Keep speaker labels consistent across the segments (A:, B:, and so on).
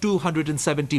A: 270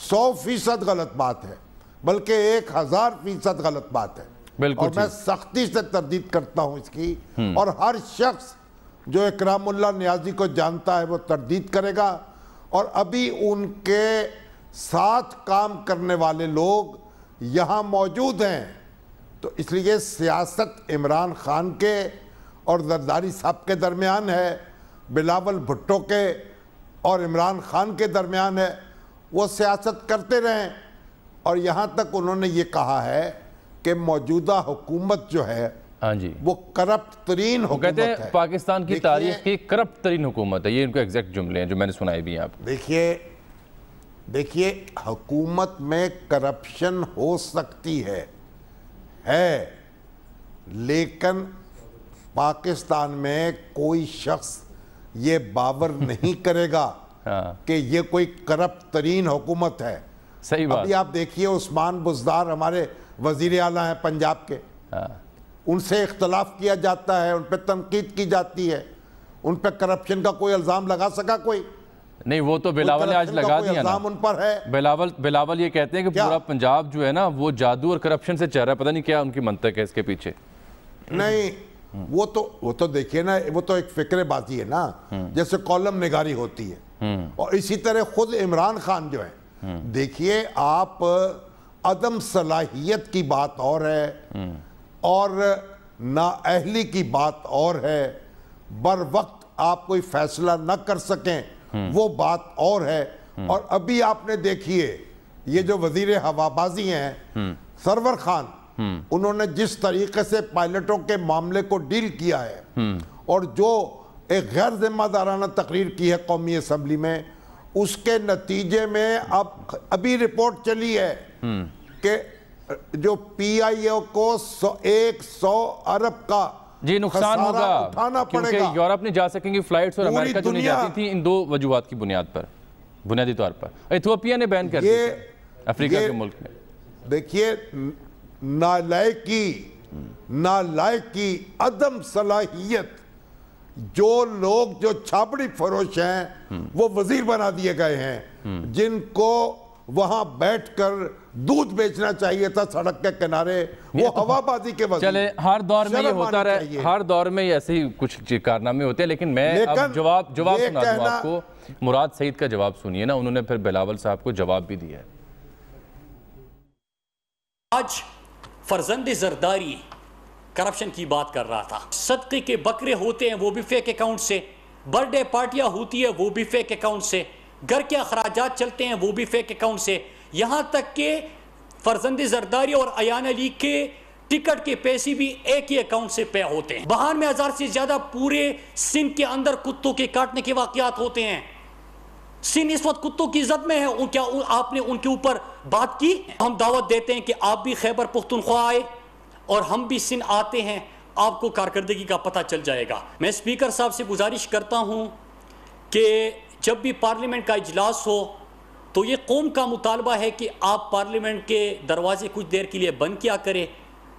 B: 100% غلط بات ہے، بلکہ 1000% غلط بات ہے، اور میں سختی سے تردید کرتا ہوں اس کی، اور ہر شخص جو اکرام اللہ نیازی کو جانتا ہے وہ تردید کرے گا، اور ابھی ان کے ساتھ کام کرنے والے لوگ یہاں موجود ہیں، تو اس لیے سیاست عمران خان کے اور زرداری صاحب کے درمیان ہے، بلاول بھٹو کے اور عمران خان کے درمیان ہے، وہ سیاست کرتے رہیں، اور یہاں تک انہوں نے یہ کہا ہے کہ موجودہ حکومت جو ہے وہ کرپٹ ترین حکومت ہے۔
C: کہتے ہیں پاکستان کی تاریخ کی کرپٹ ترین حکومت ہے، یہ ان کو ایگزیکٹ جملے ہیں جو میں نے سنائے بھی ہیں آپ کو۔
B: دیکھیے حکومت میں کرپشن ہو سکتی ہے لیکن پاکستان میں کوئی شخص یہ باور نہیں کرے گا کہ یہ کوئی کرپٹ ترین حکومت ہے۔
C: صحیح بات۔
B: ابھی آپ دیکھیے عثمان بزدار ہمارے وزیر اعلیٰ ہیں پنجاب کے، ان سے اختلاف کیا جاتا ہے، ان پہ تنقید کی جاتی ہے، ان پہ کرپشن کا کوئی الزام لگا سکا کوئی
C: نہیں؟ وہ تو بلاول نے آج لگا دیا نا،
B: ان پر ہے۔
C: بلاول یہ کہتے ہیں کہ پورا پنجاب جو ہے نا وہ جادو اور کرپشن سے چہرہ ہے، پتہ نہیں کیا ان کی منطق ہے اس کے پیچھے۔
B: نہیں وہ تو دیکھیے نا، وہ تو ایک فکر بازی ہے نا، جیسے کالم نگاری ہوتی ہے، اور اسی طرح خود عمران خان جو ہے، دیکھیے آپ عدم صلاحیت کی بات اور ہے اور نااہلی کی بات اور ہے، بر وقت آپ کوئی فیصلہ نہ کر سکیں وہ بات اور ہے، اور ابھی آپ نے دیکھیے یہ جو وزیر ہوابازی ہیں سرور خان، انہوں نے جس طریقے سے پائلٹوں کے معاملے کو ڈیل کیا ہے اور جو ایک غیر ذمہ دارانہ تقریر کی ہے قومی اسمبلی میں، اس کے نتیجے میں ابھی رپورٹ چلی ہے کہ جو پی آئی اے کو 100 ارب کا
C: نقصان ہوگا
B: اٹھانا پڑے گا،
C: کیونکہ یورپ نہیں جا سکیں گی فلائٹس، اور امریکہ جو نہیں جاتی تھی ان 2 وجوہات کی بنیادی طور پر۔ ایتھوپیا نے بین کر دیا افریقہ کے ملک میں۔
B: دیکھیے نالائقی عدم صلاحیت، جو لوگ جو چھاپڑی فروش ہیں وہ وزیر بنا دیے گئے ہیں، جن کو وہاں بیٹھ کر دودھ بیچنا چاہیے تھا سڑک کے کنارے، وہ ہوا بازی کے وزیر۔
C: چلے ہر دور میں یہ ہوتا رہے، ہر دور میں ایسے ہی کچھ کارنامے ہوتے ہیں، لیکن میں اب جواب سنا دوں آپ کو۔ مراد سعید کا جواب سنیے نا، انہوں نے پھر بلاول صاحب کو جواب بھی دیا ہے۔
D: آج فرزند زرداری کرپشن کی بات کر رہا تھا، صدقے کے بکرے ہوتے ہیں وہ بھی فیک اکاؤنٹ سے، برتھ ڈے پارٹیاں ہوتی ہے وہ بھی فیک اکاؤنٹ سے، گھر کے اخراجات چلتے ہیں وہ بھی فیک اکاؤنٹ سے، یہاں تک کہ فرزند زرداری اور ایان علی کے ٹکٹ کے پیسے بھی ایک ہی اکاؤنٹ سے پے ہوتے ہیں۔ 92,000 سے زیادہ پورے سندھ کے اندر کتوں کے کاٹنے کے واقعات ہوتے ہیں۔ سندھ اس وقت کتوں کی زد میں ہے، کیا آپ نے ان کے اوپر بات کی؟ ہم دعوت دیتے ہیں کہ آپ بھی خیبر پختونخوا آئے اور ہم بھی سندھ آتے ہیں، آپ کو کارکردگی کا پتہ چل جائے گا۔ میں اسپیکر صاحب سے گزارش کرتا ہوں کہ جب بھی پارلیمنٹ کا اجلاس ہو تو یہ قوم کا مطالبہ ہے کہ آپ پارلیمنٹ کے دروازے کچھ دیر کے لیے بند کیا کریں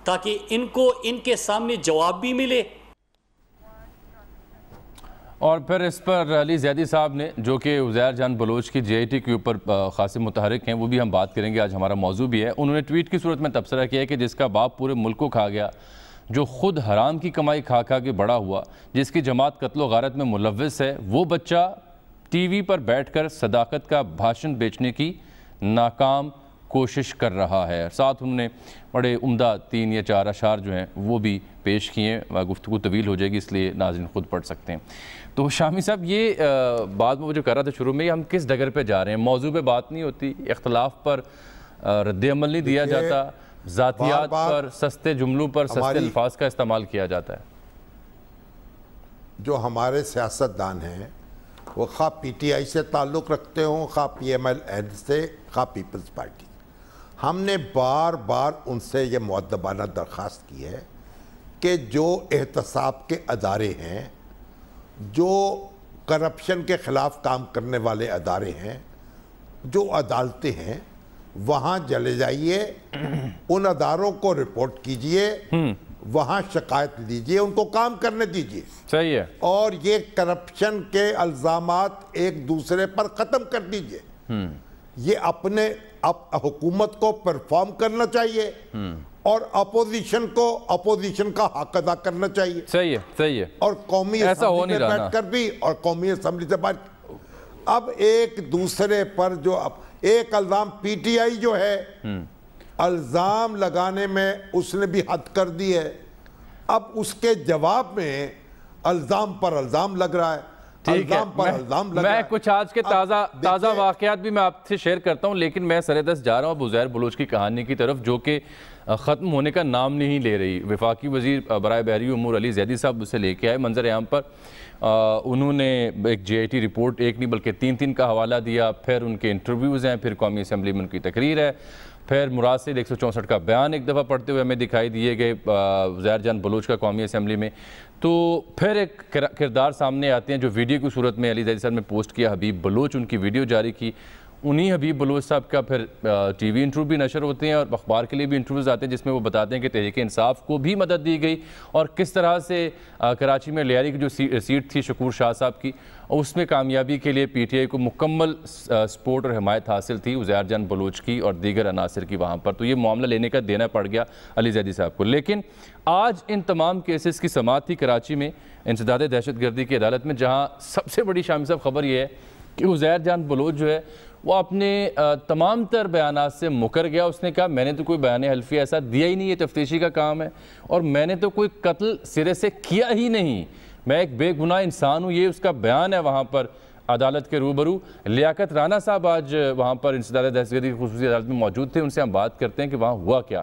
D: تاکہ ان کو ان کے سامنے جواب بھی ملے۔
C: اور پھر اس پر علی زیدی صاحب نے، جو کہ عزیر جان بلوچ کی جے آئی ٹی کے اوپر خاصے متحرک ہیں، وہ بھی ہم بات کریں گے، آج ہمارا موضوع بھی ہے۔ انہوں نے ٹویٹ کی صورت میں تبصرہ کیا ہے کہ جس کا باپ پورے ملک کو کھا گیا، جو خود حرام کی کمائی کھا کے بڑا ہوا، جس کی جماعت قتل و غارت میں ملوث ہے، وہ بچہ ٹی وی پر بیٹھ کر صداقت کا بھاشن بیچنے کی ناکام کوشش کر رہا ہے۔ ساتھ انہوں نے بڑے عمدہ 3 یا 4 اشعار جو ہیں وہ بھی پیش کیے، گفتگو طویل ہو جائے گی اس لیے ناظرین خود پڑھ سکتے ہیں۔ تو شامی صاحب یہ بات میں جو کر رہا تھا شروع میں، ہم کس ڈگر پہ جا رہے ہیں؟ موضوع پہ بات نہیں ہوتی، اختلاف پر رد عمل نہیں دیا جاتا، ذاتیات پر، سستے جملوں پر سستے الفاظ کا استعمال کیا جاتا ہے۔
B: جو ہمارے سیاستدان ہیں وہ خواہ پی ٹی آئی سے تعلق رکھتے ہوں، خواہ پی ایم ایل این سے، خواہ پیپلز پارٹی، ہم نے بار بار ان سے یہ مؤدبانہ درخواست کی ہے کہ جو احتساب کے ادارے ہیں، جو کرپشن کے خلاف کام کرنے والے ادارے ہیں، جو عدالتیں ہیں، وہاں چلے جائیے، ان اداروں کو رپورٹ کیجئے، وہاں شکایت دیجئے، ان کو کام کرنے دیجئے۔
C: صحیح ہے۔
B: اور یہ کرپشن کے الزامات ایک دوسرے پر ختم کر دیجئے۔ یہ اپنے حکومت کو پرفارم کرنا چاہیے اور اپوزیشن کو اپوزیشن کا حق ادا کرنا چاہیے.
C: صحیح ہے.
B: اور قومی اسمبلی میں بیٹھ کر بھی اور قومی اسمبلی سے باہر. اب ایک دوسرے پر جو ایک الزام پی ٹی آئی جو ہے الزام لگانے میں اس نے بھی حد کر دی ہے. اب اس کے جواب میں الزام پر الزام لگ رہا ہے.
C: ٹھیک ہے, میں کچھ آج کے تازہ واقعات بھی میں آپ سے شیئر کرتا ہوں, لیکن میں سردست جا رہا ہوں اب عزیر بلوچ کی کہانی کی طرف, جو کہ ختم ہونے کا نام نہیں لے رہی. وفاقی وزیر برائے بحری امور علی زیدی صاحب اسے لے کے آئے منظر عام پر. انہوں نے ایک جے آئی ٹی رپورٹ ایک نہیں بلکہ 3 کا حوالہ دیا, پھر ان کے انٹرویوز ہیں, پھر قومی اسمبلی میں ان کی تقریر ہے, پھر مراسل 164 کا بیان ایک دفعہ پڑھتے ہوئے ہمیں دکھائی دیے گئے عزیر جان بلوچ کا قومی اسمبلی میں. تو پھر ایک کردار سامنے آتے ہیں جو ویڈیو کی صورت میں علی زیدی صاحب نے پوسٹ کیا, حبیب بلوچ, ان کی ویڈیو جاری کی. انہی حبیب بلوچ صاحب کا پھر ٹی وی انٹرویو بھی نشر ہوتے ہیں اور اخبار کے لیے بھی انٹرویوز آتے ہیں جس میں وہ بتاتے ہیں کہ تحریک انصاف کو بھی مدد دی گئی اور کس طرح سے کراچی میں لیاری کی جو سیٹ تھی شکور شاہ صاحب کی, اس میں کامیابی کے لیے پی ٹی آئی کو مکمل سپورٹ اور حمایت حاصل تھی عزیر جان بلوچ کی اور دیگر عناصر کی وہاں پر. تو یہ معاملہ لینے کا دینا پڑ گیا علی زیدی صاحب کو. لیکن آج ان تمام کیسز کی سماعت تھی کراچی میں انسداد دہشت گردی کی عدالت میں, جہاں سب سے بڑی شامی صاحب خبر یہ ہے کہ عزیر جان بلوچ جو ہے وہ اپنے تمام تر بیانات سے مکر گیا. اس نے کہا میں نے تو کوئی بیان حلفی ایسا دیا ہی نہیں, یہ تفتیشی کا کام ہے, اور میں نے تو کوئی قتل سرے سے کیا ہی نہیں, میں ایک بے گناہ انسان ہوں. یہ اس کا بیان ہے وہاں پر عدالت کے روبرو. لیاقت رانا صاحب آج وہاں پر انسداد دہشت گردی کی خصوصی عدالت میں موجود تھے, ان سے ہم بات کرتے ہیں کہ وہاں ہوا کیا.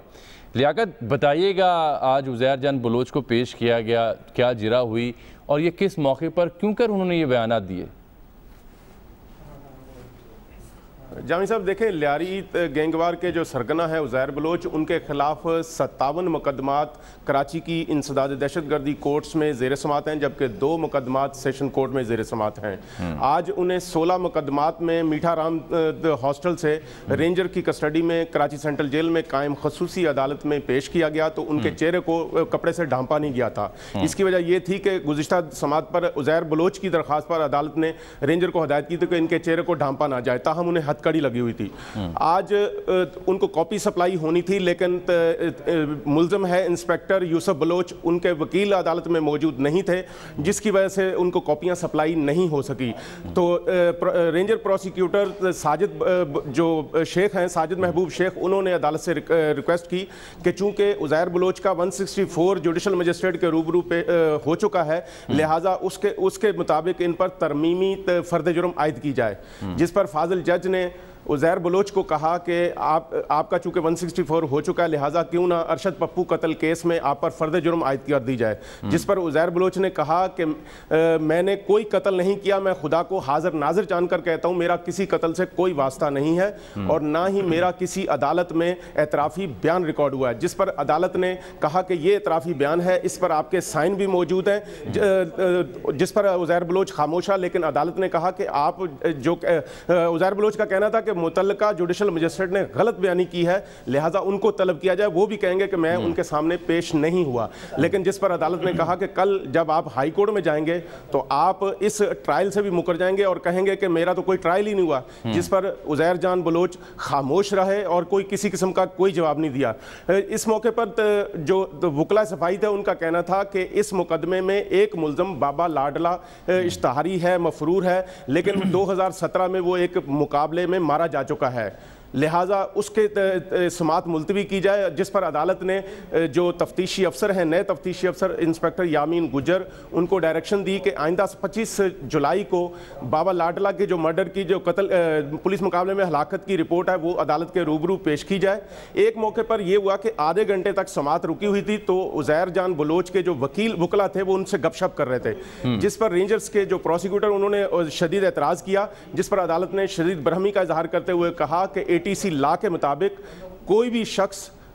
C: لیاقت بتائیے گا, آج عزیر جان بلوچ کو پیش کیا گیا, کیا جرا ہوئی اور یہ کس موقع پر کیوں کر انہوں نے یہ بیانات دیے؟
E: جامی صاحب دیکھیں, لیاری گینگوار کے جو سرگنا ہے عزیر بلوچ, ان کے خلاف 57 مقدمات کراچی کی انسداد دہشت گردی کورٹس میں زیر سماعت ہیں, جبکہ 2 مقدمات سیشن کورٹ میں زیر سماعت ہیں. آج انہیں 16 مقدمات میں میٹھا رام ہاسٹل سے رینجر کی کسٹڈی میں کراچی سینٹرل جیل میں قائم خصوصی عدالت میں پیش کیا گیا, تو ان کے چہرے کو کپڑے سے ڈھانپا نہیں گیا تھا. اس کی وجہ یہ تھی کہ گزشتہ سماعت پر عزیر بلوچ کی درخواست پر عدالت نے رینجر کو ہدایت کی تھی کہ ان کے چہرے کو ڈھانپا نہ جائے, تاہم انہیں کڑی لگی ہوئی تھی. آج ان کو کاپی سپلائی ہونی تھی, لیکن ملزم ہے انسپیکٹر یوسف بلوچ, ان کے وکیل عدالت میں موجود نہیں تھے, جس کی وجہ سے ان کو کاپیاں سپلائی نہیں ہو سکی. تو رینجر پروسیکیوٹر ساجد جو شیخ ہیں, ساجد محبوب شیخ, انہوں نے عدالت سے ریکویسٹ کی کہ چونکہ عزیر بلوچ کا 164 جوڈیشل مجسٹریٹ کے روبرو پہ ہو چکا ہے, لہٰذا اس کے مطابق ان پر ترمیمی فرد جرم عائد کی جائے, جس پر فاضل جج نے عزیر بلوچ کو کہا کہ آپ کا چونکہ 164 ہو چکا ہے, لہٰذا کیوں نہ ارشد پپو قتل کیس میں آپ پر فرد جرم عائد کر دی جائے. جس پر عزیر بلوچ نے کہا کہ میں نے کوئی قتل نہیں کیا, میں خدا کو حاضر ناظر جان کر کہتا ہوں میرا کسی قتل سے کوئی واسطہ نہیں ہے, اور نہ ہی میرا کسی عدالت میں اعترافی بیان ریکارڈ ہوا ہے. جس پر عدالت نے کہا کہ یہ اعترافی بیان ہے, اس پر آپ کے سائن بھی موجود ہیں, جس پر عزیر بلوچ خاموش ہے. لیکن عدالت نے کہا کہ آپ جو عزیر بلوچ کا کہنا تھا کہ متعلقہ جوڈیشل مجسٹریٹ نے غلط بیانی کی ہے, لہٰذا ان کو طلب کیا جائے. وہ بھی کہیں گے کہ میں ان کے سامنے پیش نہیں ہوا. لیکن جس پر عدالت نے کہا کہ کل جب آپ ہائی کورٹ میں جائیں گے تو آپ اس ٹرائل سے بھی مکر جائیں گے اور کہیں گے کہ میرا تو کوئی ٹرائل ہی نہیں ہوا. جس پر عزیر جان بلوچ خاموش رہے اور کوئی کسی قسم کا کوئی جواب نہیں دیا. اس موقع پر جو وکلا صفائی تھے, ان کا کہنا تھا کہ اس مقدمے میں ایک ملزم بابا لاڈلا اشتہاری ہے, مفرور ہے, لیکن 2017 میں وہ ایک مقابلے میں مارا جا چکا ہے, لہٰذا اس کے سماعت ملتوی کی جائے. جس پر عدالت نے جو تفتیشی افسر ہیں, نئے تفتیشی افسر انسپیکٹر یامین گجر, ان کو ڈائریکشن دی کہ آئندہ 25 جولائی کو بابا لاڈلا کے جو مرڈر کی جو قتل پولیس مقابلے میں ہلاکت کی رپورٹ ہے وہ عدالت کے روبرو پیش کی جائے. ایک موقع پر یہ ہوا کہ آدھے گھنٹے تک سماعت رکی ہوئی تھی, تو عزیر جان بلوچ کے جو وکلا تھے وہ ان سے گپ شپ کر رہے تھے, جس پر رینجرز کے جو پروسیکیوٹر انہوں نے شدید اعتراض کیا. جس پر عدالت نے شدید برہمی کا اظہار کرتے ہوئے کہا کہ ATC لا کے مطابق کوئی بھی شخص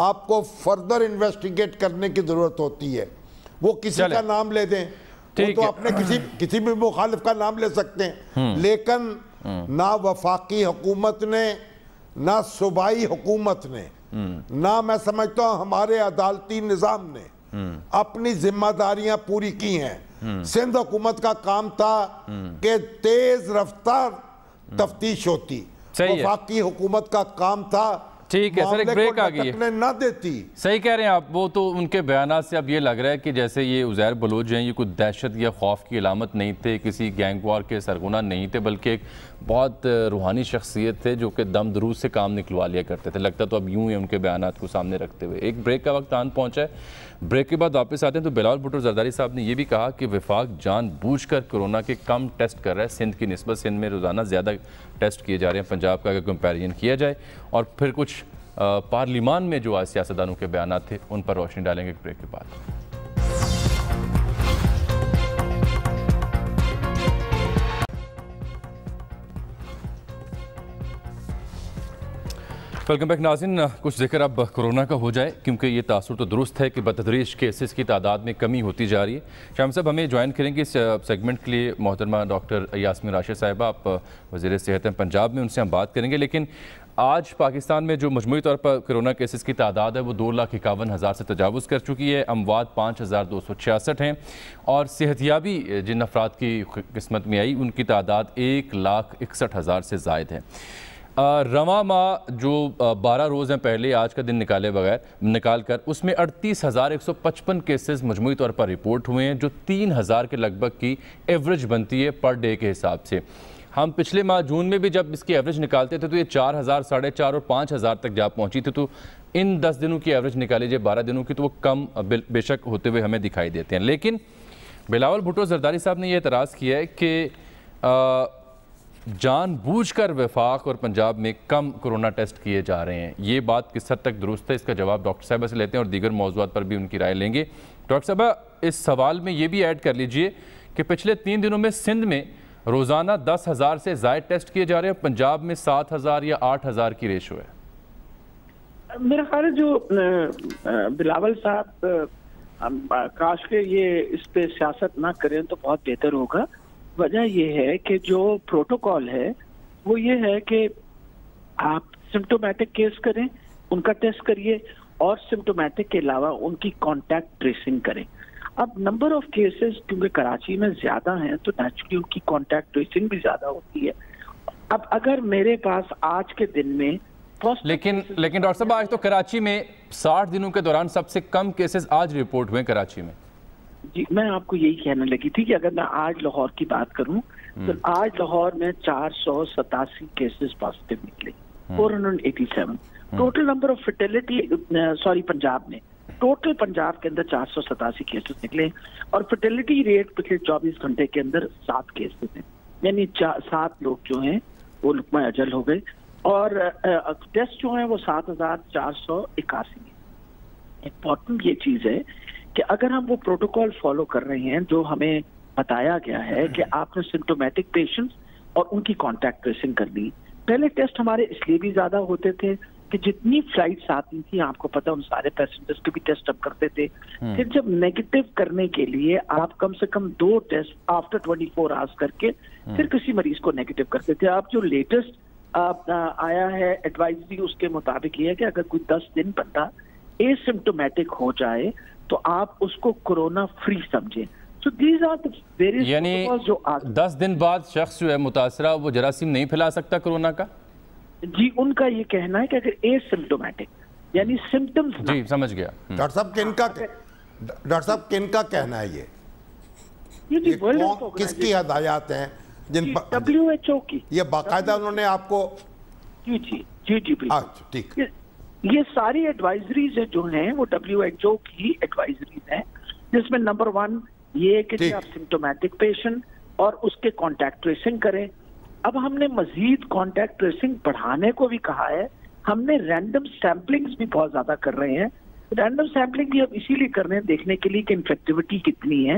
B: آپ کو فردر انویسٹیگیٹ کرنے کی ضرورت ہوتی ہے. وہ کسی کا نام لے دیں, وہ تو اپنے کسی بھی مخالف کا نام لے سکتے ہیں, لیکن نہ وفاقی حکومت نے, نہ صوبائی حکومت نے, نہ میں سمجھتا ہوں ہمارے عدالتی نظام نے اپنی ذمہ داریاں پوری کی ہیں. سندھ حکومت کا کام تھا کہ تیز رفتار تفتیش ہوتی, وفاقی حکومت کا کام تھا
C: ٹھیک ہے سر ایک بریک آ گئی ہے
B: نہ دیتی.
C: صحیح کہہ رہے ہیں آپ. وہ تو ان کے بیانات سے اب یہ لگ رہا ہے کہ جیسے یہ عزیر بلوچ ہیں یہ کوئی دہشت یا خوف کی علامت نہیں تھے, کسی گینگ وار کے سرغنہ نہیں تھے, بلکہ ایک بہت روحانی شخصیت تھے جو کہ دم درود سے کام نکلوا لیا کرتے تھے. لگتا تو اب یوں ہی ان کے بیانات کو سامنے رکھتے ہوئے. ایک بریک کا وقت آن پہنچا ہے, بریک کے بعد واپس آتے ہیں. تو بلاول بھٹو زرداری صاحب نے یہ بھی کہا کہ وفاق جان بوجھ کر کورونا کے کم ٹیسٹ کر رہا ہے سندھ کی نسبت. سندھ میں روزانہ زیادہ ٹیسٹ کیے جا رہے ہیں پنجاب کا اگر کمپیریزن کیا جائے. اور پھر کچھ پارلیمان میں جو آج سیاستدانوں کے بیانات تھے ان پر روشنی ڈالیں گے ایک بریک کے بعد. ویلکم بیک ناظرین. کچھ ذکر اب کورونا کا ہو جائے کیونکہ یہ تاثر تو درست ہے کہ بتدریج کیسز کی تعداد میں کمی ہوتی جا رہی ہے. شام صاحب ہمیں جوائن کریں گے اس سیگمنٹ کے لیے محترمہ ڈاکٹر یاسمین راشد صاحبہ, آپ وزیر صحت ہیں پنجاب میں, ان سے ہم بات کریں گے. لیکن آج پاکستان میں جو مجموعی طور پر کرونا کیسز کی تعداد ہے وہ 2,51,000 سے تجاوز کر چکی ہے. اموات 5,266 ہیں اور صحتیابی جن افراد کی قسمت میں آئی ان کی تعداد 1,61,000 سے زائد ہے. رواں ماہ جو 12 روز ہیں پہلے آج کا دن نکال کر اس میں 38,155 کیسز مجموعی طور پر رپورٹ ہوئے ہیں جو 3,000 کے لگ بھگ کی ایوریج بنتی ہے پر ڈے کے حساب سے. ہم پچھلے ماہ جون میں بھی جب اس کی ایوریج نکالتے تھے تو یہ 4,000, 4,500 اور 5,000 تک جا پہنچی تھی. تو ان 10 دنوں کی ایوریج نکالی جائے 12 دنوں کی تو وہ کم بے شک ہوتے ہوئے ہمیں دکھائی دیتے ہیں. لیکن بلاول بھٹو زرداری صاحب نے یہ اعتراض کیا ہے کہ جان بوجھ کر وفاق اور پنجاب میں کم کورونا ٹیسٹ کیے جا رہے ہیں. یہ بات کس حد تک درست ہے, اس کا جواب ڈاکٹر صاحبہ سے لیتے ہیں اور دیگر موضوعات پر بھی ان کی رائے لیں گے. ڈاکٹر صاحبہ اس سوال میں یہ بھی ایڈ کر لیجئے کہ پچھلے 3 دنوں میں سندھ میں روزانہ 10,000 سے زائد ٹیسٹ کیے جا رہے ہیں, پنجاب میں 7,000 یا 8,000 کی ریشو ہے.
F: میرا خیال ہے جو بلاول صاحب کاش کے یہ اس پہ سیاست نہ کریں تو بہت بہتر ہوگا. وجہ یہ ہے کہ جو پروٹوکول ہے وہ یہ ہے کہ آپ سمپٹومیٹک کیس کریں, ان کا ٹیسٹ کریے اور سمپٹومیٹک کے علاوہ ان کی کانٹیکٹ ٹریسنگ کریں. اب نمبر آف کیسز کیونکہ کراچی میں زیادہ ہیں تو نیچرلی ان کی کانٹیکٹ ٹریسنگ بھی زیادہ ہوتی ہے. اب اگر میرے پاس آج کے دن میں
C: لیکن ڈاکٹر صاحب آج تو کراچی میں 60 دنوں کے دوران سب سے کم کیسز آج رپورٹ ہوئے کراچی میں.
F: جی میں آپ کو یہی کہنے لگی تھی کہ اگر میں آج لاہور کی بات کروں تو آج لاہور میں 487 کیسز پازیٹیو نکلے, 487. Total number of fertility Punjab میں ٹوٹل پنجاب کے اندر 487 کیسز نکلے اور فرٹیلٹی ریٹ پچھلے 24 گھنٹے کے اندر 7 کیسز ہیں, یعنی 7 لوگ جو ہیں وہ لقمہ اجل ہو گئے اور ٹیسٹ جو ہیں وہ 7,481 ہیں. امپورٹنٹ یہ چیز ہے کہ اگر ہم وہ پروٹوکول فالو کر رہے ہیں جو ہمیں بتایا گیا ہے کہ آپ نے سمپٹومیٹک پیشنٹس اور ان کی کانٹیکٹ ٹریسنگ کرنی. پہلے ٹیسٹ ہمارے اس لیے بھی زیادہ ہوتے تھے کہ جتنی فلائٹس آتی تھیں آپ کو پتا ان سارے پیسنجرز کے بھی ٹیسٹ اب کرتے تھے. پھر جب نیگیٹو کرنے کے لیے آپ کم سے کم 2 ٹیسٹ آفٹر 24 آورس کر کے پھر کسی مریض کو نیگیٹو کرتے تھے. اب جو لیٹسٹ آیا ہے ایڈوائزری اس کے مطابق یہ ہے کہ اگر کوئی 10 دن بندہ اے سمپٹومیٹک ہو جائے تو آپ اس کو کورونا فری سمجھیں.
C: یعنی 10 دن بعد شخص جو ہے متاثرہ وہ جراثیم نہیں پھیلا سکتا کورونا کا؟
F: جی ان کا یہ کہنا ہے کہ اگر اے سمپٹومیٹک یعنی سمپٹمز.
C: جی سمجھ گیا.
B: ڈاکٹر صاحب کن کا کہنا ہے یہ کس کی ہدایات ہیں جن پر
F: WHO کی
B: یہ باقاعدہ انہوں نے آپ کو؟
F: جی
B: ٹھیک.
F: یہ ساری ایڈوائزریز جو ہیں وہ WHO کی ایڈوائزریز ہیں جس میں نمبر 1 یہ کہ آپ سمپٹومیٹک پیشنٹ اور اس کے کانٹیکٹ ٹریسنگ کریں. اب ہم نے مزید کانٹیکٹ ٹریسنگ بڑھانے کو بھی کہا ہے. ہم نے رینڈم سیمپلنگز بھی بہت زیادہ کر رہے ہیں. رینڈم سیمپلنگ بھی اب اسی لیے کر رہے ہیں دیکھنے کے لیے کہ انفیکٹیوٹی کتنی ہے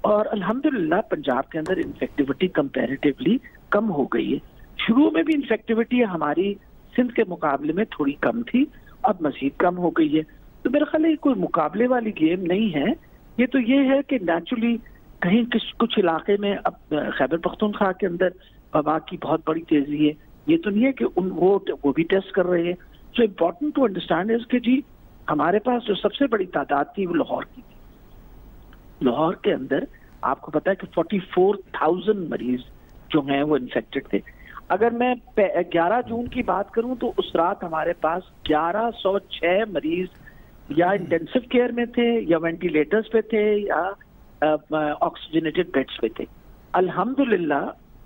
F: اور الحمدللہ پنجاب کے اندر انفیکٹیوٹی کمپیریٹیولی کم ہو گئی ہے. شروع میں بھی انفیکٹیوٹی ہماری سندھ کے مقابلے میں تھوڑی کم تھی, اب مزید کم ہو گئی ہے. تو میرا خیال ہے کوئی مقابلے والی گیم نہیں ہے. یہ تو یہ ہے کہ نیچرلی کہیں کچھ علاقے میں اب خیبر پختونخوا کے اندر وبا کی بہت بڑی تیزی ہے. یہ تو نہیں ہے کہ وہ بھی ٹیسٹ کر رہے ہیں. سو امپورٹنٹ ٹو انڈرسٹینڈ ہے کہ جی ہمارے پاس جو سب سے بڑی تعداد تھی وہ لاہور کی تھی. لاہور کے اندر آپ کو پتا ہے کہ 44,000 مریض جو ہیں وہ انفیکٹڈ تھے. اگر میں 11 جون کی بات کروں تو اس رات ہمارے پاس 1106 مریض یا انٹینسو کیئر میں تھے یا وینٹیلیٹرز پہ تھے یا آکسیجنیٹڈ بیڈز پہ تھے. الحمدللہ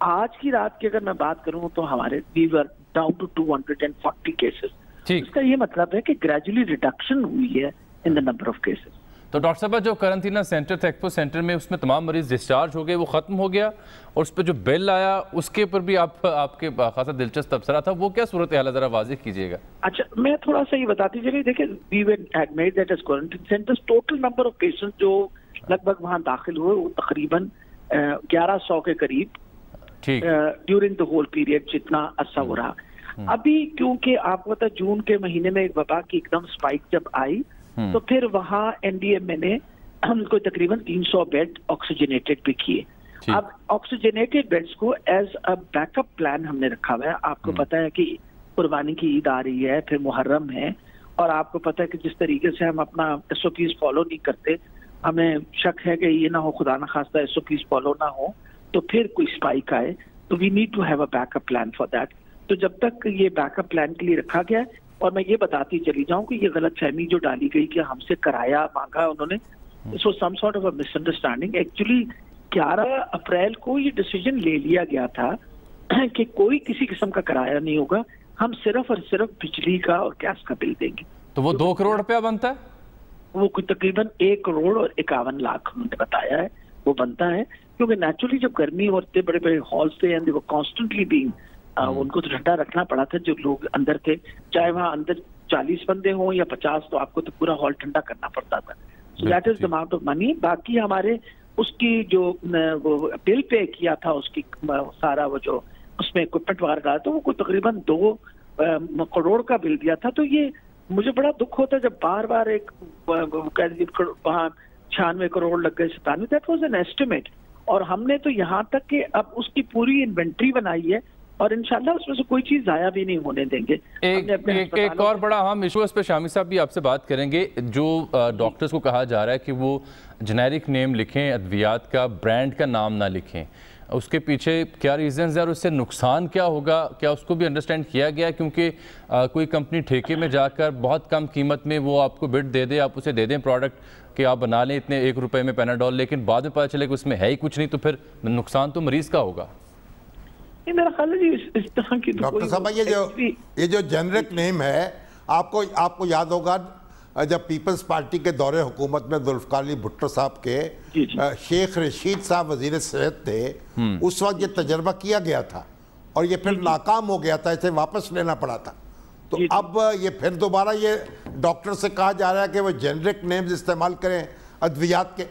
F: آج کی رات کی اگر میں بات کروں تو ہمارے وی ور ڈاؤن ٹو 240 کیسز. اس کا یہ مطلب ہے کہ گریجولی ریڈکشن ہوئی ہے ان دا نمبر آف کیسز.
C: تو ڈاکٹر صاحب جو کرنٹینا سینٹر تھا ایکسپو سینٹر میں اس میں تمام مریض ڈسچارج ہو گئے وہ ختم ہو گیا اور اس پہ جو بل آیا اس کے اوپر بھی آپ کے خاصا دلچسپ تبصرہ تھا وہ کیا صورتحال ہے ذرا واضح کیجیے گا.
F: اچھا میں تھوڑا سا یہ بتاتی چلیے دیکھیں we had made that as quarantine centres. Total number of patient جو لگ بھگ وہاں داخل ہوئے وہ تقریباً 1100 کے قریب ڈیورنگ دا ہول پیریڈ جتنا عرصہ ہو رہا. ابھی کیونکہ آپ کو پتا جون کے مہینے میں ایک وبا کی ایک دم اسپائک جب آئی تو پھر وہاں این ڈی ایم اے نے ہم کو تقریباً 300 بیڈ آکسیجنیٹڈ بھی کیے. اب آکسیجنیٹڈ بیڈس کو as a backup plan ہم نے رکھا ہوا ہے. آپ کو پتا ہے کہ قربانی کی عید آ رہی ہے, پھر محرم ہے, اور آپ کو پتا ہے کہ جس طریقے سے ہم اپنا ایس او پیز فالو نہیں کرتے, ہمیں شک ہے کہ یہ نہ ہو خدا نہ خواستہ ایس او پیز فالو نہ ہو تو پھر کوئی اسپائک آئے, تو we need to have a backup plan for that. تو جب تک یہ بیک اپ پلان کے لیے رکھا گیا ہے, اور میں یہ بتاتی چلی جاؤں کہ یہ غلط فہمی جو ڈالی گئی کہ ہم سے کرایہ مانگا انہوں نے, so some sort of a مس انڈرسٹینڈنگ. ایکچولی 11 اپریل کو یہ ڈیسیجن لے لیا گیا تھا کہ کوئی کسی قسم کا کرایہ نہیں ہوگا, ہم صرف اور صرف بجلی کا اور گیس کا بل دیں گے.
C: تو وہ 2 کروڑ روپیہ بنتا ہے,
F: وہ کوئی تقریباً 1 کروڑ اور 51 لاکھ انہوں نے بتایا ہے وہ بنتا ہے. کیونکہ نیچرلی جب گرمی اور اتنے بڑے بڑے ہالس تھے اینڈ وہ کانسٹنٹلی بینگ ان کو تو ٹھنڈا رکھنا پڑا تھا جو لوگ اندر تھے, چاہے وہاں اندر 40 بندے ہوں یا 50, تو آپ کو تو پورا ہال ٹھنڈا کرنا پڑتا تھا. So that is the amount of money. باقی ہمارے اس کی جو بل پے کیا تھا اس کی سارا وہ جو اس میں اکوپمنٹ وغیرہ ڈالا تو وہ کوئی تقریباً 2 کروڑ کا بل دیا تھا. تو یہ مجھے بڑا دکھ ہوتا ہے جب بار بار ایک وہاں 96 کروڑ لگ گئے 97. دیٹ واز این ایسٹیمیٹ, اور ہم نے تو یہاں تک کہ اب اس کی پوری انوینٹری بنائی ہے اور انشاءاللہ اس میں سے کوئی چیز ضائع بھی نہیں ہونے دیں گے.
C: ایک اور بڑا اہم ایشو اس پہ شامی صاحب بھی آپ سے بات کریں گے. جو ڈاکٹرز کو کہا جا رہا ہے کہ وہ جنیرک نیم لکھیں, ادویات کا برانڈ کا نام نہ لکھیں, اس کے پیچھے کیا ریزنز ہیں اور اس سے نقصان کیا ہوگا, کیا اس کو بھی انڈرسٹینڈ کیا گیا؟ کیونکہ کوئی کمپنی ٹھیکے میں جا کر بہت کم قیمت میں وہ آپ کو بٹ دے دے, آپ اسے دے دیں پروڈکٹ کہ آپ بنا لیں اتنے 1 روپے میں پیناڈول, لیکن بعد میں پتہ چلے کہ اس میں ہے ہی کچھ نہیں, تو پھر نقصان تو مریض کا ہوگا.
F: میرا خیال ہے اس طرح کی
B: ڈاکٹر صاحب یہ جو جنرک نیم ہے, آپ کو یاد ہوگا جب پیپلز پارٹی کے دور حکومت میں ذوالفقار علی بھٹو صاحب کے شیخ رشید صاحب وزیر صحت تھے, اس وقت یہ تجربہ کیا گیا تھا اور یہ پھر ناکام ہو گیا تھا, اسے واپس لینا پڑا تھا. تو اب یہ پھر دوبارہ یہ ڈاکٹر سے کہا جا رہا ہے کہ وہ جنرک نیمز استعمال کریں ادویات کے.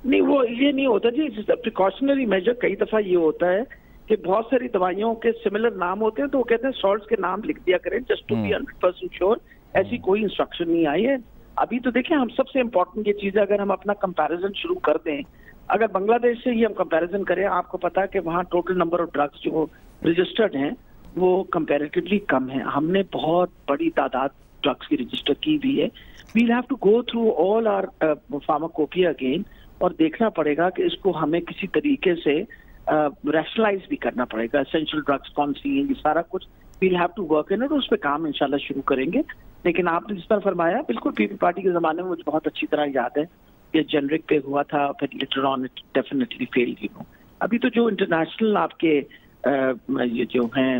F: نہیں, وہ یہ نہیں ہوتا جی. پریکاشنری میجر کئی دفعہ یہ ہوتا ہے کہ بہت ساری دوائیوں کے سملر نام ہوتے ہیں تو وہ کہتے ہیں سالٹس کے نام لکھ دیا کریں جسٹ ٹو بی 100% شیور. ایسی کوئی انسٹرکشن نہیں آئی ہے ابھی. تو دیکھیں ہم سب سے امپورٹنٹ یہ چیز ہے, اگر ہم اپنا کمپیریزن شروع کر دیں, اگر بنگلہ دیش سے ہی ہم کمپیریزن کریں, آپ کو پتا ہے کہ وہاں ٹوٹل نمبر آف ڈرگس جو رجسٹرڈ ہیں وہ کمپیریٹیولی کم ہیں. ہم نے بہت بڑی تعداد ڈرگس کی رجسٹر کی بھی ہے. We'll have to go through all our pharmacopoeia again, اور دیکھنا پڑے گا کہ اس کو ہمیں کسی طریقے سے ریشنلائز بھی کرنا پڑے گا. اسینشل ڈرگس کون سی ہیں, یہ سارا کچھ we'll have to work in it, اس پہ کام انشاءاللہ شروع کریں گے. لیکن آپ نے جس طرح فرمایا بالکل پیپل پارٹی کے زمانے میں مجھے بہت اچھی طرح یاد ہے کہ جنرک پہ ہوا تھا, پھر later on it definitely field. ابھی تو جو انٹرنیشنل آپ کے یہ جو ہیں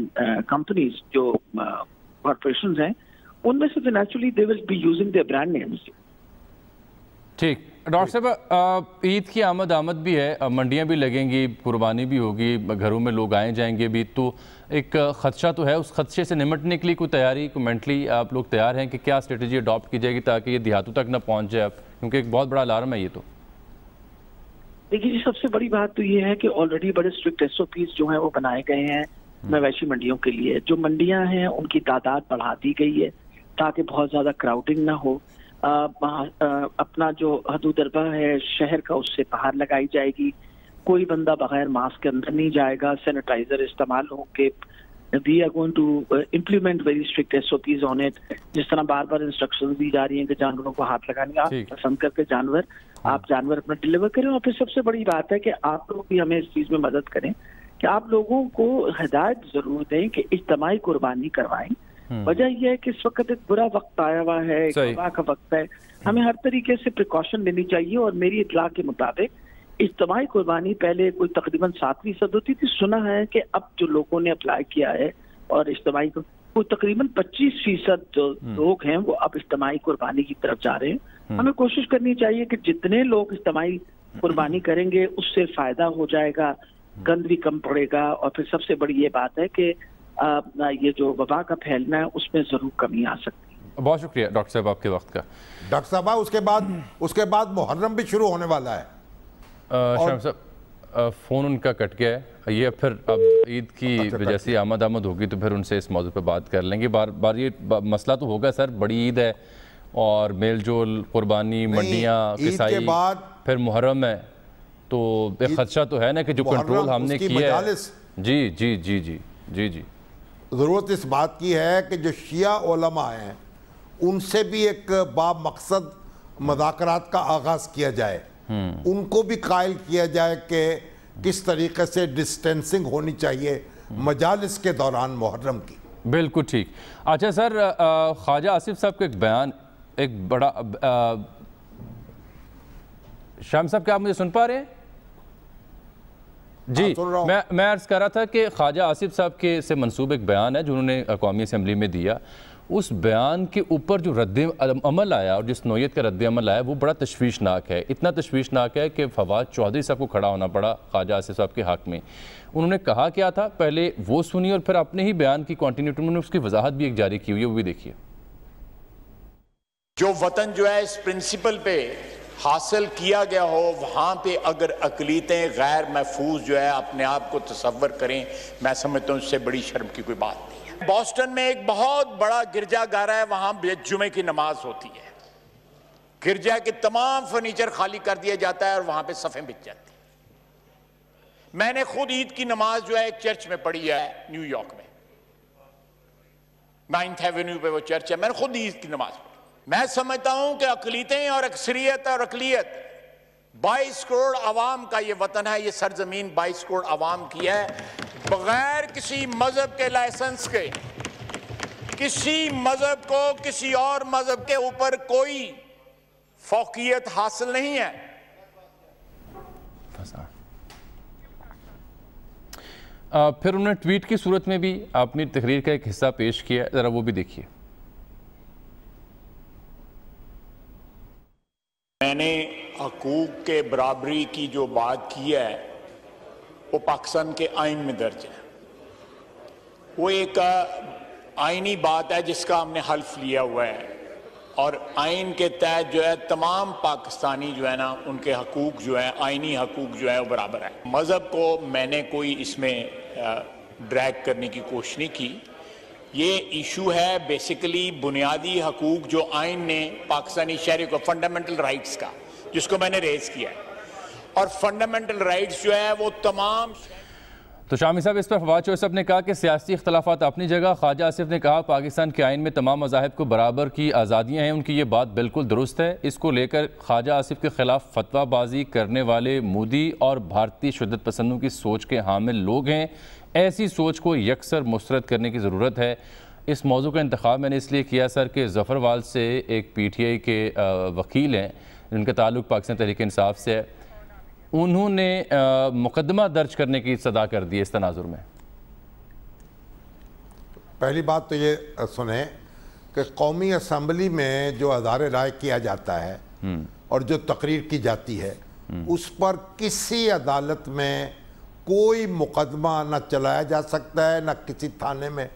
F: کمپنیز جو کارپوریشنز ہیں ان میں سے تو naturally they will be using their brand names.
C: ٹھیک ڈاکٹر صاحب, عید کی آمد بھی ہے, منڈیاں بھی لگیں گی, قربانی بھی ہوگی, گھروں میں لوگ آئیں جائیں گے بھی, تو ایک خدشہ تو ہے. اس خدشے سے نمٹنے کے لیے کوئی تیاری, کوئی مینٹلی آپ لوگ تیار ہیں کہ کیا اسٹریٹجی اڈاپٹ کی جائے گی تاکہ یہ دیہاتوں تک نہ پہنچ جائے, کیونکہ ایک بہت بڑا الارم ہے یہ. تو
F: دیکھیے جی, سب سے بڑی بات تو یہ ہے کہ آلریڈی بڑے اسٹرکٹ ایس او پیز جو ہیں وہ بنائے گئے ہیں مویشی منڈیوں کے لیے. جو منڈیاں ہیں ان کی تعداد بڑھا دی گئی ہے. تاکہ بہت زیادہ کراؤڈنگ نہ ہو. اپنا جو حدود اربع ہے شہر کا اس سے باہر لگائی جائے گی. کوئی بندہ بغیر ماسک کے اندر نہیں جائے گا. سینیٹائزر استعمال ہوں گے. We are going to implement very strict SOPs on it. جس طرح بار بار انسٹرکشن دی جا رہی ہیں کہ جانوروں کو ہاتھ لگانے آپ پسند کر کے آپ جانور اپنا ڈلیور کریں. اور پھر سب سے بڑی بات ہے کہ آپ لوگ بھی ہمیں اس چیز میں مدد کریں کہ آپ لوگوں کو ہدایت ضرور دیں کہ اجتماعی قربانی کروائیں. وجہ یہ ہے کہ اس وقت ایک برا وقت آیا ہوا ہے, ایک وبا کا وقت ہے. ہمیں ہر طریقے سے پریکاشن لینی چاہیے. اور میری اطلاع کے مطابق اجتماعی قربانی پہلے کوئی تقریباً 7% ہوتی تھی. سنا ہے کہ اب جو لوگوں نے اپلائی کیا ہے اور اجتماعی وہ تقریباً 25% جو لوگ ہیں وہ اب اجتماعی قربانی کی طرف جا رہے ہیں. ہمیں کوشش کرنی چاہیے کہ جتنے لوگ اجتماعی قربانی کریں گے اس سے فائدہ ہو جائے گا, گند بھی کم پڑے گا. اور پھر سب سے بڑی یہ بات ہے کہ یہ جو وبا کا پھیلنا ہے اس میں ضرور کمی آ سکتی ہے.
C: بہت شکریہ ڈاکٹر صاحب آپ کے وقت کا.
B: ڈاکٹر صاحب اس کے بعد محرم بھی شروع ہونے والا ہے.
C: شام صاحب فون ان کا کٹ گیا ہے. یہ پھر اب عید کی جیسی آمد ہوگی تو پھر ان سے اس موضوع پہ بات کر لیں گے. بار یہ مسئلہ تو ہوگا سر, بڑی عید ہے اور میل جول, قربانی, منڈیاں, کسائی, پھر محرم ہے, تو ایک خدشہ تو ہے نا کہ جو کنٹرول ہم نے کیا ہے. جی جی جی جی جی جی
B: ضرورت اس بات کی ہے کہ جو شیعہ علماء ہیں ان سے بھی ایک باب مقصد مذاکرات کا آغاز کیا جائے. ان کو بھی قائل کیا جائے کہ کس طریقے سے ڈسٹینسنگ ہونی چاہیے مجالس کے دوران محرم کی.
C: بالکل ٹھیک. اچھا سر, خواجہ آصف صاحب کا ایک بیان, ایک بڑا شام صاحب کیا آپ مجھے سن پا رہے ہیں؟ جی میں عرض کر رہا تھا کہ خواجہ آصف صاحب کے سے منسوب ایک بیان ہے جو انہوں نے قومی اسمبلی میں دیا. اس بیان کے اوپر جو رد عمل آیا اور جس نوعیت کا رد عمل آیا وہ بڑا تشویشناک ہے. اتنا تشویشناک ہے کہ فواد چودھری صاحب کو کھڑا ہونا پڑا خواجہ آصف صاحب کے حق میں. انہوں نے کہا کیا تھا پہلے وہ سنی اور پھر اپنے ہی بیان کی کنٹینیوٹی انہوں نے اس کی وضاحت بھی ایک جاری کی ہوئی ہے, وہ بھی دیکھیے.
G: جو وطن جو ہے اس پرنسپل پہ حاصل کیا گیا ہو وہاں پہ اگر اقلیتیں غیر محفوظ جو ہے اپنے آپ کو تصور کریں, میں سمجھتا ہوں اس سے بڑی شرم کی کوئی بات نہیں ہے. بوسٹن میں ایک بہت بڑا گرجا گھر ہے, وہاں جمعے کی نماز ہوتی ہے. گرجا کے تمام فرنیچر خالی کر دیا جاتا ہے اور وہاں پہ صفیں بچ جاتی ہیں. میں نے خود عید کی نماز جو ہے ایک چرچ میں پڑھی ہے نیو یارک میں, 9th ایونیو پہ وہ چرچ ہے. میں نے خود عید کی نماز پڑھی. میں سمجھتا ہوں کہ اقلیتیں اور اکثریت اور اقلیت 22 کروڑ عوام کا یہ وطن ہے, یہ سرزمین 22 کروڑ عوام کی ہے. بغیر کسی مذہب کے لائسنس کے کسی مذہب کو کسی اور مذہب کے اوپر کوئی فوقیت حاصل نہیں ہے.
C: پھر انہوں نے ٹویٹ کی صورت میں بھی اپنی تقریر کا ایک حصہ پیش کیا, ذرا وہ بھی دیکھیے.
G: میں نے حقوق کے برابری کی جو بات کی ہے وہ پاکستان کے آئین میں درج ہے. وہ ایک آئینی بات ہے جس کا ہم نے حلف لیا ہوا ہے, اور آئین کے تحت جو ہے تمام پاکستانی جو ہے نا ان کے حقوق جو ہیں, آئینی حقوق جو ہے وہ برابر ہے. مذہب کو میں نے کوئی اس میں ڈریگ کرنے کی کوشش نہیں کی. یہ ایشو ہے بیسیکلی بنیادی حقوق جو آئین نے پاکستانی شہری کو, فنڈامنٹل رائٹس کا, جس کو میں نے ریز کیا ہے. اور فنڈامنٹل رائٹس جو ہے وہ تمام.
C: تو شامی صاحب اس پر فواد چودھری صاحب نے کہا کہ سیاسی اختلافات اپنی جگہ. خواجہ آصف نے کہا پاکستان کے آئین میں تمام مذاہب کو برابر کی آزادیاں ہیں. ان کی یہ بات بالکل درست ہے. اس کو لے کر خواجہ آصف کے خلاف فتویٰ بازی کرنے والے مودی اور بھارتی شدت پسندوں کی سوچ کے حامل لوگ ہیں. ایسی سوچ کو یکسر مسترد کرنے کی ضرورت ہے. اس موضوع کا انتخاب میں نے اس لیے کیا سر کہ ظفر وال سے ایک پی ٹی آئی کے وکیل ہیں جن کا تعلق پاکستان تحریک انصاف سے ہے, انہوں نے مقدمہ درج کرنے کی صدا کر دی اس تناظر میں.
B: پہلی بات تو یہ سنیں کہ قومی اسمبلی میں جو اظہار رائے کیا جاتا ہے اور جو تقریر کی جاتی ہے اس پر کسی عدالت میں کوئی مقدمہ نہ چلایا جا سکتا ہے نہ کسی تھانے میں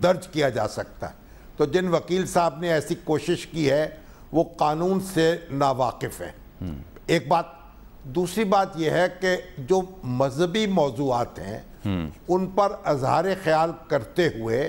B: درج کیا جا سکتا ہے. تو جن وکیل صاحب نے ایسی کوشش کی ہے وہ قانون سے ناواقف ہیں. ایک بات. دوسری بات یہ ہے کہ جو مذہبی موضوعات ہیں ان پر اظہار خیال کرتے ہوئے